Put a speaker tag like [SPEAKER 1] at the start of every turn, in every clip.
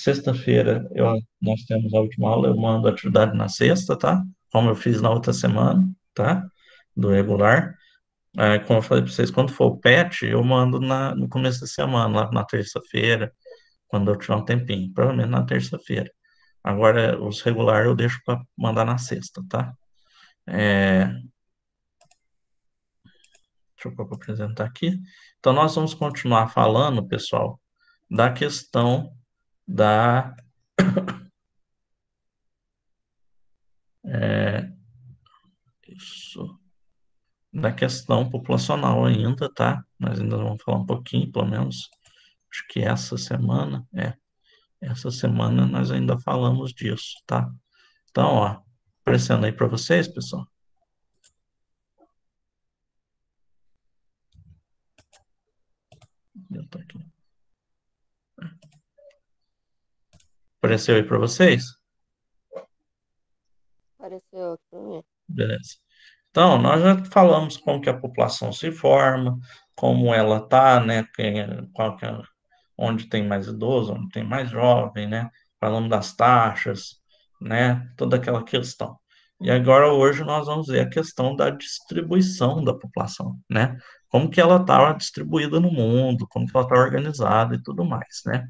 [SPEAKER 1] Sexta-feira nós temos a última aula, eu mando a atividade na sexta, tá? Como eu fiz na outra semana, tá? Do regular. Como eu falei para vocês, quando for o PET, eu mando no começo da semana, lá na terça-feira, quando eu tiver um tempinho, provavelmente na terça-feira. Agora, os regular eu deixo para mandar na sexta, tá? É, deixa eu apresentar aqui. Então, nós vamos continuar falando, pessoal, da questão da, é, isso, da questão populacional ainda, tá? Nós ainda vamos falar um pouquinho, pelo menos, acho que essa semana nós ainda falamos disso, tá? Então, ó, aparecendo aí para vocês, pessoal. Eu tô aqui. Apareceu aí para vocês?
[SPEAKER 2] Apareceu aqui pra mim.
[SPEAKER 1] Beleza. Então, nós já falamos como que a população se forma, como ela tá, né? Qual que é, onde tem mais idoso, onde tem mais jovem, né? Falando das taxas, né? Toda aquela questão. E agora, hoje, nós vamos ver a questão da distribuição da população, né? Como que ela está distribuída no mundo, como que ela está organizada e tudo mais, né?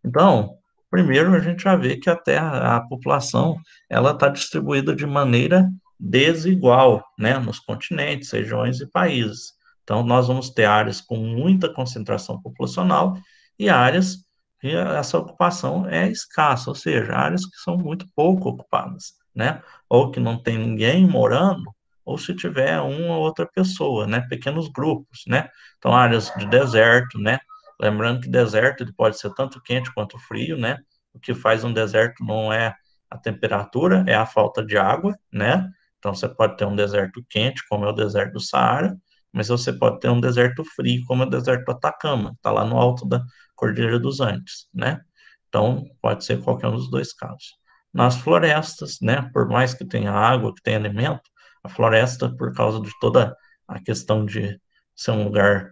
[SPEAKER 1] Então, primeiro a gente já vê que até a população ela está distribuída de maneira desigual, né, nos continentes, regiões e países. Então, nós vamos ter áreas com muita concentração populacional e áreas que essa ocupação é escassa, ou seja, áreas que são muito pouco ocupadas, né, ou que não tem ninguém morando, ou se tiver uma ou outra pessoa, né, pequenos grupos, né. Então, áreas de deserto, né. Lembrando que deserto ele pode ser tanto quente quanto frio, né. O que faz um deserto não é a temperatura, é a falta de água, né? Então, você pode ter um deserto quente, como é o deserto do Saara, mas você pode ter um deserto frio, como é o deserto do Atacama, está lá no alto da Cordilheira dos Andes, né? Então, pode ser qualquer um dos dois casos. Nas florestas, né, por mais que tenha água, que tenha alimento, a floresta, por causa de toda a questão de ser um lugar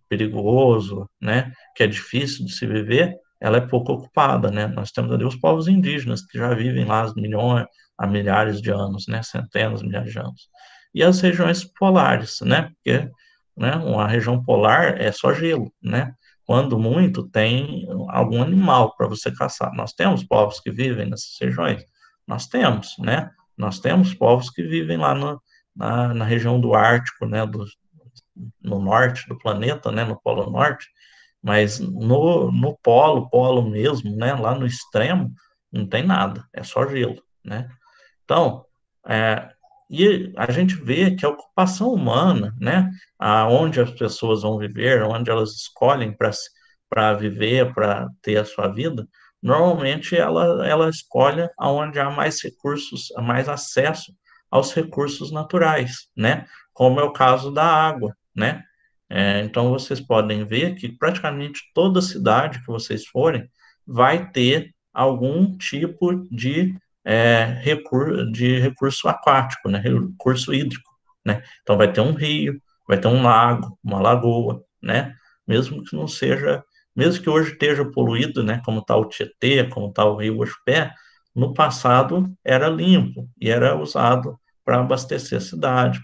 [SPEAKER 1] perigoso, né, que é difícil de se viver, ela é pouco ocupada, né? Nós temos ali os povos indígenas que já vivem lá há milhões, há milhares de anos, né? Centenas, milhares de anos. E as regiões polares, né? Porque, né, uma região polar é só gelo, né? Quando muito tem algum animal para você caçar. Nós temos povos que vivem nessas regiões, nós temos, né? Nós temos povos que vivem lá na região do Ártico, né? No norte do planeta, né? No Polo Norte, mas no polo mesmo, né? Lá no extremo, não tem nada, é só gelo, né? Então, é, e a gente vê que a ocupação humana, né, aonde as pessoas vão viver, onde elas escolhem para viver, para ter a sua vida, normalmente ela escolhe aonde há mais recursos, há mais acesso aos recursos naturais, né, como é o caso da água, né. Então, vocês podem ver que praticamente toda cidade que vocês forem vai ter algum tipo de recurso aquático, né? Recurso hídrico, né? Então vai ter um rio, vai ter um lago, uma lagoa, né? Mesmo que não seja, mesmo que hoje esteja poluído, né? Como está o Tietê, como está o Rio Oxupé, no passado era limpo e era usado para abastecer a cidade,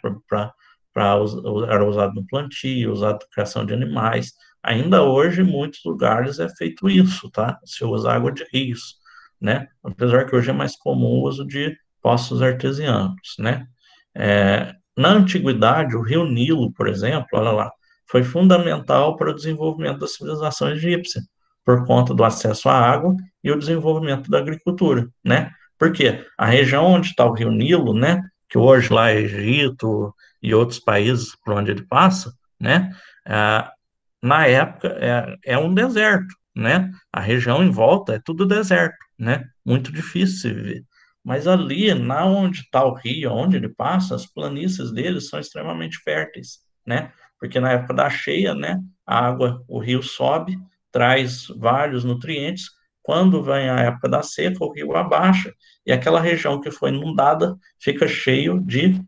[SPEAKER 1] era usado no plantio, usado na criação de animais. Ainda hoje, em muitos lugares é feito isso, tá? Se usa água de rios, né? Apesar que hoje é mais comum o uso de poços artesianos, né? Na antiguidade, o rio Nilo, por exemplo, olha lá, foi fundamental para o desenvolvimento da civilização egípcia, por conta do acesso à água e o desenvolvimento da agricultura, né? Porque a região onde está o rio Nilo, né, que hoje lá é Egito e outros países por onde ele passa, né, é, na época é um deserto, né? A região em volta é tudo deserto, né? Muito difícil se viver. Mas ali, na onde está o rio, onde ele passa, as planícies deles são extremamente férteis, né? Porque na época da cheia, né, a água, o rio sobe, traz vários nutrientes. Quando vem a época da seca, o rio abaixa e aquela região que foi inundada fica cheio de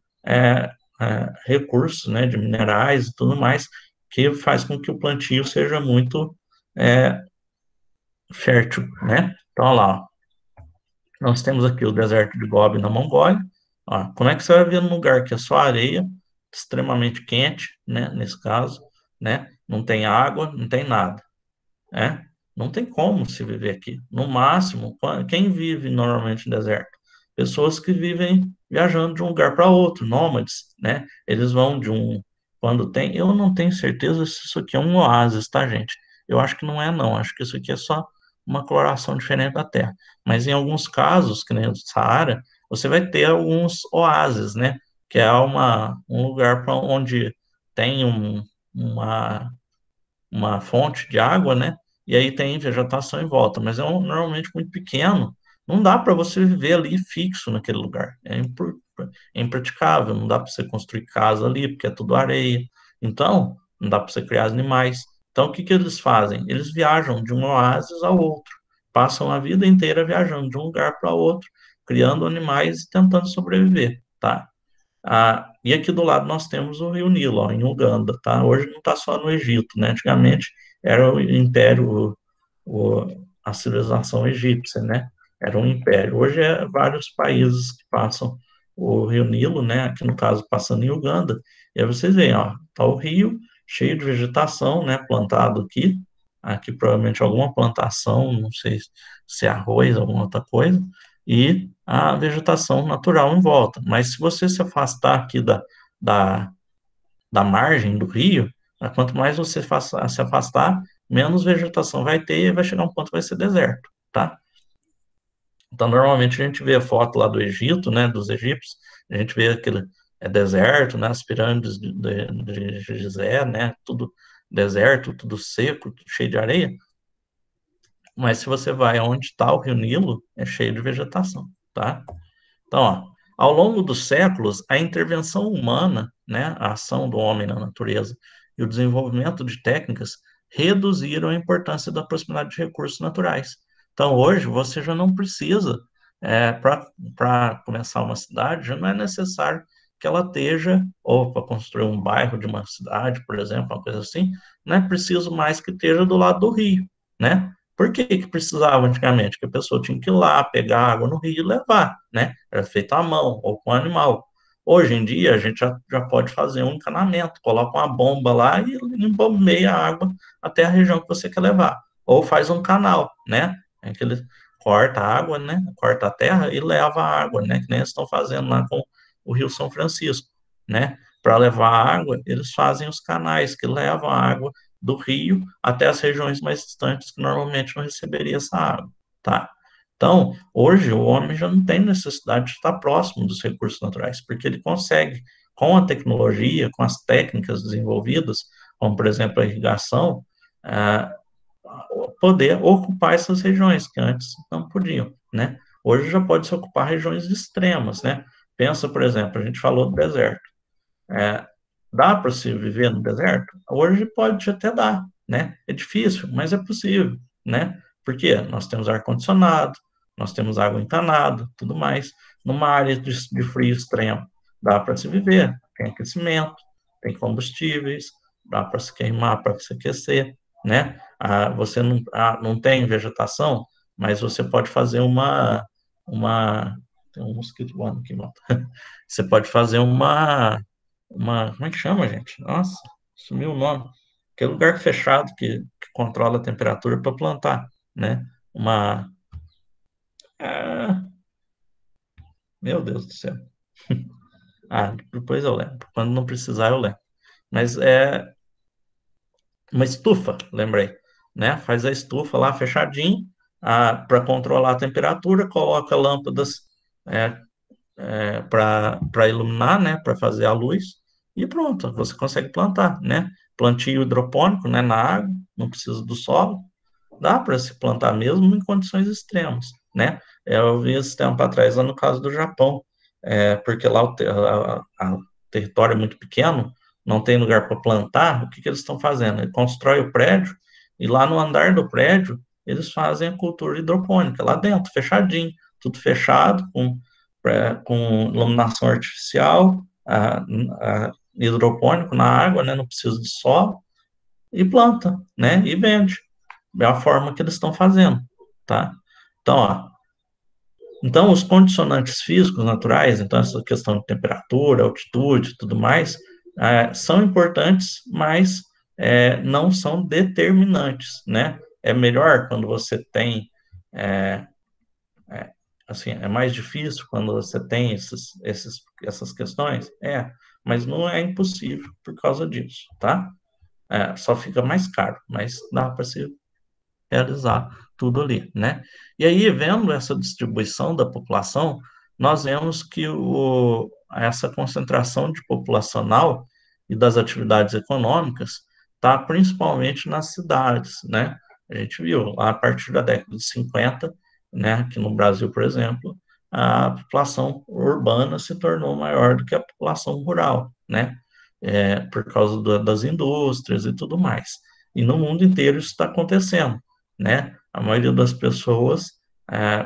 [SPEAKER 1] recursos, né, de minerais e tudo mais que faz com que o plantio seja muito é, fértil, né? Então, olha lá, ó. Nós temos aqui o deserto de Gobi na Mongólia. Ó, como é que você vai ver num lugar que é só areia, extremamente quente, né? Nesse caso, né? Não tem água, não tem nada, né? Não tem como se viver aqui. No máximo, quem vive normalmente em deserto? Pessoas que vivem viajando de um lugar para outro, nômades, né? Eles vão de um. Quando tem. Eu não tenho certeza se isso aqui é um oásis, tá, gente? Eu acho que não é, não. Acho que isso aqui é só uma coloração diferente da Terra. Mas em alguns casos, que nem o Saara, você vai ter alguns oásis, né? Que é um lugar para onde tem uma uma fonte de água, né? E aí tem vegetação em volta, mas normalmente muito pequeno. Não dá para você viver ali fixo naquele lugar. É impraticável. Não dá para você construir casa ali, porque é tudo areia. Então, não dá para você criar animais. Então, o que que eles fazem? Eles viajam de um oásis ao outro. Passam a vida inteira viajando de um lugar para outro, criando animais e tentando sobreviver, tá? E aqui do lado nós temos o Rio Nilo, ó, em Uganda, tá? Hoje não está só no Egito, né? Antigamente era o império, a civilização egípcia, né? Era um império. Hoje é vários países que passam o Rio Nilo, né? Aqui no caso passando em Uganda. E aí vocês veem, ó, tá o rio cheio de vegetação, né? Plantado aqui. Aqui provavelmente alguma plantação, não sei se é arroz, alguma outra coisa e a vegetação natural em volta. Mas se você se afastar aqui da, da margem do rio, quanto mais você se afastar, menos vegetação vai ter e vai chegar um ponto que vai ser deserto, tá? Então, normalmente a gente vê a foto lá do Egito, né, dos egípcios, a gente vê aquele deserto, né, as pirâmides de Gizé, né, tudo deserto, tudo seco, tudo cheio de areia. Mas se você vai onde está o Rio Nilo, é cheio de vegetação, tá? Então, ó, ao longo dos séculos, a intervenção humana, né, a ação do homem na natureza e o desenvolvimento de técnicas reduziram a importância da proximidade de recursos naturais. Então, hoje, você já não precisa, para começar uma cidade, já não é necessário que ela esteja, ou para construir um bairro de uma cidade, por exemplo, uma coisa assim, não é preciso mais que esteja do lado do rio, né? Por que que precisava antigamente? Que a pessoa tinha que ir lá, pegar água no rio e levar, né? Era feito à mão ou com animal. Hoje em dia, a gente já pode fazer um encanamento, coloca uma bomba lá e embombeia a água até a região que você quer levar. Ou faz um canal, né? É que ele corta a água, né? Corta a terra e leva a água, né? Que nem eles estão fazendo lá com o Rio São Francisco, né? Para levar a água, eles fazem os canais que levam a água do rio até as regiões mais distantes que normalmente não receberia essa água, tá? Então, hoje o homem já não tem necessidade de estar próximo dos recursos naturais, porque ele consegue, com a tecnologia, com as técnicas desenvolvidas, como por exemplo a irrigação, ah, poder ocupar essas regiões que antes não podiam, né? Hoje já pode se ocupar regiões extremas, né? Pensa, por exemplo, a gente falou do deserto. É, dá para se viver no deserto? Hoje pode até dar, né? É difícil, mas é possível, né? Porque nós temos ar-condicionado, nós temos água encanada, tudo mais. Numa área de frio extremo, dá para se viver. Tem aquecimento, tem combustíveis, dá para se queimar, para se aquecer, né? Você não tem vegetação, mas você pode fazer uma. Tem um mosquito voando aqui, mano. Você pode fazer como é que chama, gente? Nossa, sumiu o nome. Aquele lugar fechado que controla a temperatura para plantar, né? Uma. ah, Meu Deus do céu. Depois eu lembro. Quando não precisar, eu lembro. Mas é uma estufa, lembrei, né? Faz a estufa lá fechadinho, para controlar a temperatura, coloca lâmpadas é, para iluminar, né, para fazer a luz, e pronto, você consegue plantar, né? Plantio hidropônico, né, na água, não precisa do solo, dá para se plantar mesmo em condições extremas, né? Eu vi esse tempo atrás lá no caso do Japão, porque lá o território é muito pequeno, não tem lugar para plantar, o que que eles estão fazendo? Ele constrói o prédio e lá no andar do prédio eles fazem a cultura hidropônica, lá dentro, fechadinho, tudo fechado, com iluminação artificial, hidropônico na água, né? Não precisa de sol, e planta, né? E vende. é a forma que eles estão fazendo, tá? Então, ó, então, os condicionantes físicos naturais, então essa questão de temperatura, altitude e tudo mais, são importantes, mas não são determinantes, né? É melhor quando você tem, é, assim, é mais difícil quando você tem essas questões? Mas não é impossível por causa disso, tá? Só fica mais caro, mas dá para se realizar tudo ali, né? E aí, vendo essa distribuição da população, nós vemos que essa concentração de populacional e das atividades econômicas está principalmente nas cidades, né? A gente viu lá a partir da década de 50, né, aqui no Brasil, por exemplo, a população urbana se tornou maior do que a população rural, né? Por causa das indústrias e tudo mais. E no mundo inteiro isso está acontecendo, né? A maioria das pessoas,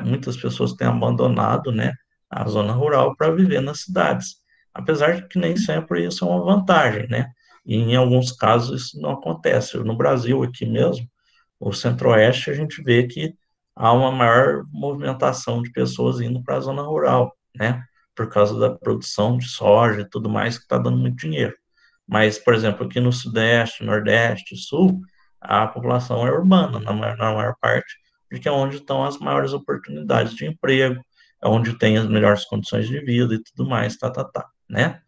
[SPEAKER 1] muitas pessoas têm abandonado, né, a zona rural para viver nas cidades, apesar de que nem sempre isso é uma vantagem, né? E em alguns casos isso não acontece. No Brasil, aqui mesmo, o Centro-Oeste, a gente vê que há uma maior movimentação de pessoas indo para a zona rural, né? Por causa da produção de soja e tudo mais, que está dando muito dinheiro. Mas, por exemplo, aqui no Sudeste, Nordeste, Sul, a população é urbana, na maior parte, porque é onde estão as maiores oportunidades de emprego, é onde tem as melhores condições de vida e tudo mais, né?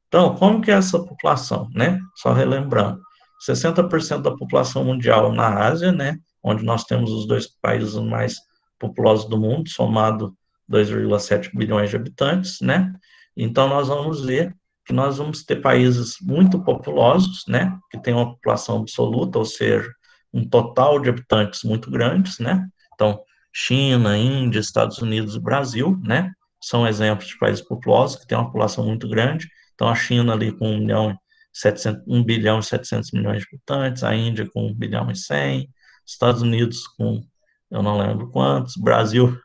[SPEAKER 1] Então, como que é essa população, né? Só relembrando, 60% da população mundial na Ásia, né? Onde nós temos os dois países mais populosos do mundo, somado 2,7 bilhões de habitantes, né? Então, nós vamos ver que nós vamos ter países muito populosos, né? Que tem uma população absoluta, ou seja, um total de habitantes muito grandes, né? Então, China, Índia, Estados Unidos e Brasil, né? São exemplos de países populosos que têm uma população muito grande. Então, a China ali com 1 bilhão e 700 milhões de habitantes, a Índia com 1 bilhão e 100, Estados Unidos com, eu não lembro quantos, Brasil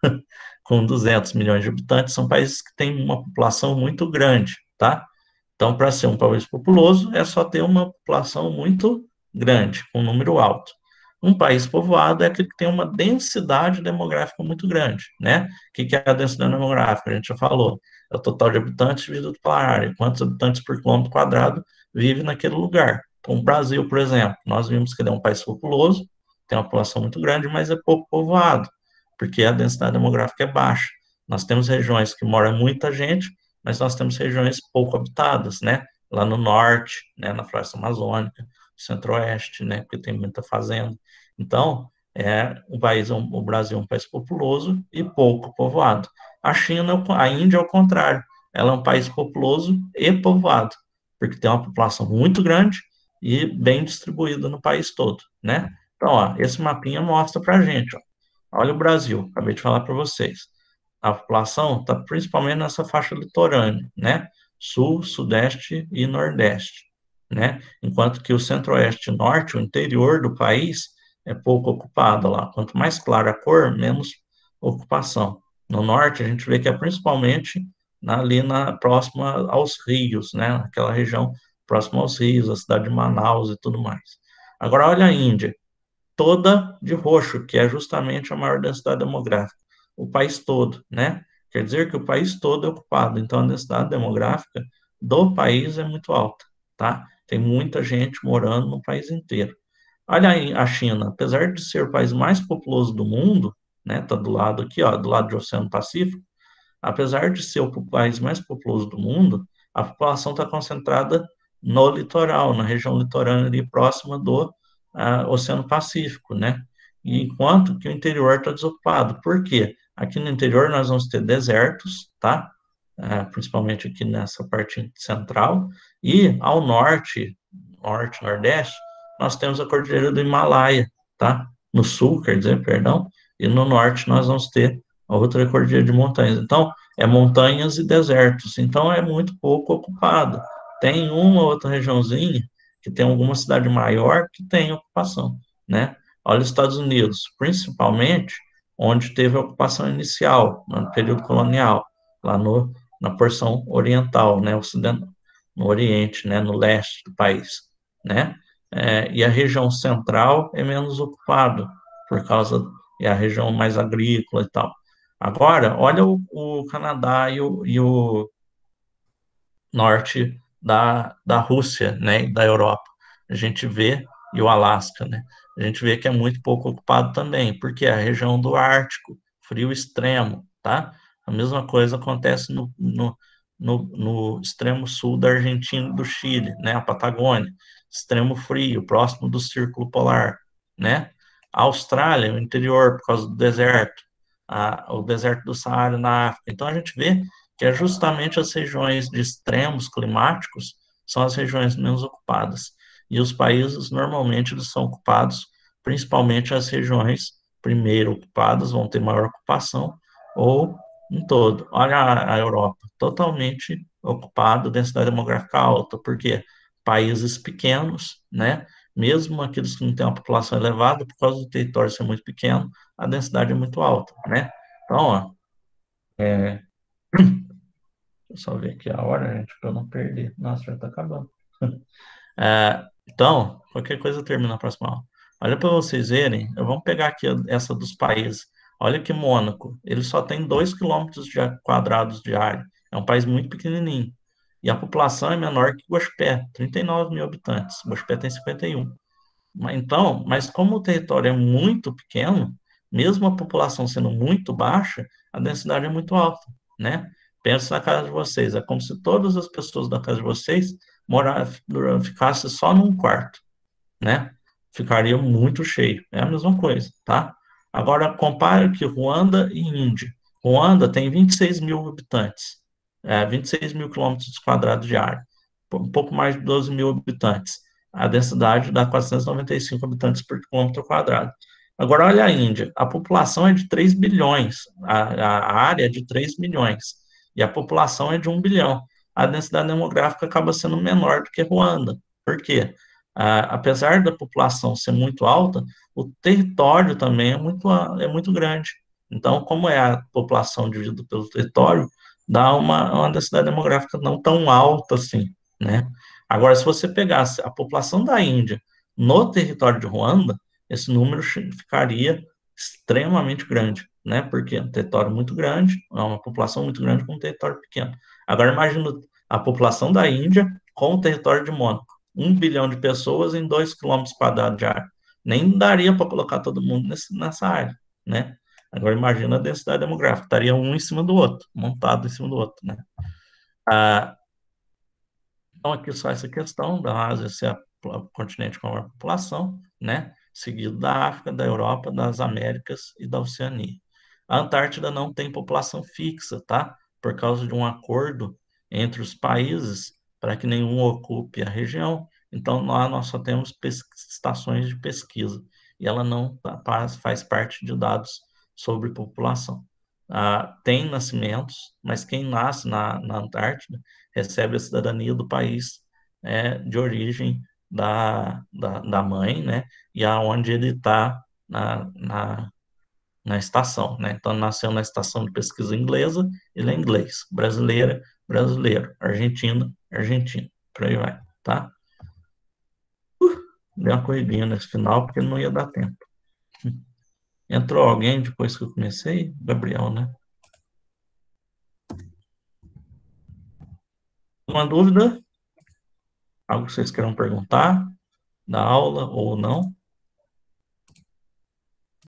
[SPEAKER 1] com 200 milhões de habitantes, são países que têm uma população muito grande, tá? Então, para ser um país populoso, é só ter uma população muito grande, com um número alto. Um país povoado é aquele que tem uma densidade demográfica muito grande, né? O que é a densidade demográfica? A gente já falou. É o total de habitantes dividido pela área. Quantos habitantes por quilômetro quadrado vive naquele lugar? Então, o Brasil, por exemplo, nós vimos que ele é um país populoso, tem uma população muito grande, mas é pouco povoado, porque a densidade demográfica é baixa. Nós temos regiões que mora muita gente, mas nós temos regiões pouco habitadas, né? Lá no norte, né, na floresta amazônica, centro-oeste, né, porque tem muita fazenda. Então, o Brasil é um país populoso e pouco povoado. A Índia, ao contrário, ela é um país populoso e povoado, porque tem uma população muito grande e bem distribuída no país todo, né? Então, ó, esse mapinha mostra para a gente, ó. Olha o Brasil, acabei de falar para vocês. A população está principalmente nessa faixa litorânea, né? Sul, Sudeste e Nordeste, né? Enquanto que o Centro-Oeste e Norte, o interior do país, é pouco ocupado lá. Quanto mais clara a cor, menos ocupação. No Norte, a gente vê que é principalmente ali próxima aos rios, né? Aquela região próxima aos rios, a cidade de Manaus e tudo mais. Agora, olha a Índia, toda de roxo, que é justamente a maior densidade demográfica, o país todo, né? Quer dizer que o país todo é ocupado, então a densidade demográfica do país é muito alta, tá? Tem muita gente morando no país inteiro. Olha aí a China, apesar de ser o país mais populoso do mundo, né? Tá do lado aqui, ó, do lado do Oceano Pacífico, apesar de ser o país mais populoso do mundo, a população está concentrada no litoral, na região litorânea ali próxima do Oceano Pacífico, né? E enquanto que o interior está desocupado. Por quê? Aqui no interior nós vamos ter desertos, tá? Principalmente aqui nessa parte central, e ao norte, norte, nordeste, nós temos a Cordilheira do Himalaia, tá? No sul, quer dizer, perdão, e no norte nós vamos ter a outra cordilheira de montanhas. Então, é montanhas e desertos, então é muito pouco ocupado. Tem uma ou outra regiãozinha que tem alguma cidade maior que tem ocupação, né? Olha os Estados Unidos, principalmente onde teve a ocupação inicial, no período colonial, lá na porção oriental, né, ocidental, no oriente, né, no leste do país, né? E a região central é menos ocupado, por causa é a região mais agrícola e tal. Agora, olha o Canadá e o norte da Rússia, né, e da Europa. A gente vê, e o Alasca, né? A gente vê que é muito pouco ocupado também, porque é a região do Ártico, frio extremo, tá? A mesma coisa acontece no extremo sul da Argentina e do Chile, né? A Patagônia, extremo frio, próximo do Círculo Polar, né? A Austrália, o interior, por causa do deserto, o deserto do Saara na África. Então a gente vê que é justamente as regiões de extremos climáticos são as regiões menos ocupadas. E os países, normalmente, eles são ocupados, principalmente as regiões primeiro ocupadas, vão ter maior ocupação, ou em todo. Olha a Europa, totalmente ocupada, densidade demográfica alta, porque países pequenos, né? Mesmo aqueles que não têm uma população elevada, por causa do território ser muito pequeno, a densidade é muito alta, né? Então, ó, deixa eu só ver aqui a hora, gente, para eu não perder. Nossa, já está acabando. Então, qualquer coisa termina na próxima aula. Olha para vocês verem, vamos pegar aqui essa dos países. Olha que Mônaco, ele só tem 2 quilômetros quadrados de área. É um país muito pequenininho. E a população é menor que Guaxupé, 39 mil habitantes. Guaxupé tem 51. Então, mas como o território é muito pequeno, mesmo a população sendo muito baixa, a densidade é muito alta, né? Pensa na casa de vocês, é como se todas as pessoas da casa de vocês ficassem só num quarto, né? Ficaria muito cheio. É a mesma coisa, tá? Agora, compare que Ruanda e Índia. Ruanda tem 26 mil habitantes, 26 mil quilômetros quadrados de área, um pouco mais de 12 mil habitantes. A densidade dá 495 habitantes por quilômetro quadrado. Agora, olha a Índia. A população é de 3 bilhões, a área é de 3 milhões, e a população é de 1 bilhão. A densidade demográfica acaba sendo menor do que Ruanda. Por quê? Apesar da população ser muito alta, o território também é muito grande. Então, como é a população dividida pelo território, dá uma densidade demográfica não tão alta assim, né? Agora, se você pegasse a população da Índia no território de Ruanda, esse número ficaria extremamente grande, né? Porque é um território muito grande, é uma população muito grande com um território pequeno. Agora, imagina a população da Índia com o território de Mônaco. 1 bilhão de pessoas em 2 quilômetros quadrados de área. Nem daria para colocar todo mundo nessa área, né? Agora imagina a densidade demográfica, estaria um em cima do outro, montado em cima do outro, né? Ah, então aqui só essa questão da Ásia ser o continente com a maior população, né? Seguido da África, da Europa, das Américas e da Oceania. A Antártida não tem população fixa, tá? Por causa de um acordo entre os países para que nenhum ocupe a região. Então, lá nós só temos estações de pesquisa e ela não faz parte de dados sobre população. Tem nascimentos, mas quem nasce na Antártida recebe a cidadania do país de origem da mãe, né? E aonde ele está na estação, né? Então, nasceu na estação de pesquisa inglesa, ele é inglês. Brasileira, brasileiro. Argentina, argentino. Por aí vai, tá? Deu uma corridinha nesse final, porque não ia dar tempo. Entrou alguém depois que eu comecei? Gabriel, né? Uma dúvida? Algo que vocês queiram perguntar da aula ou não?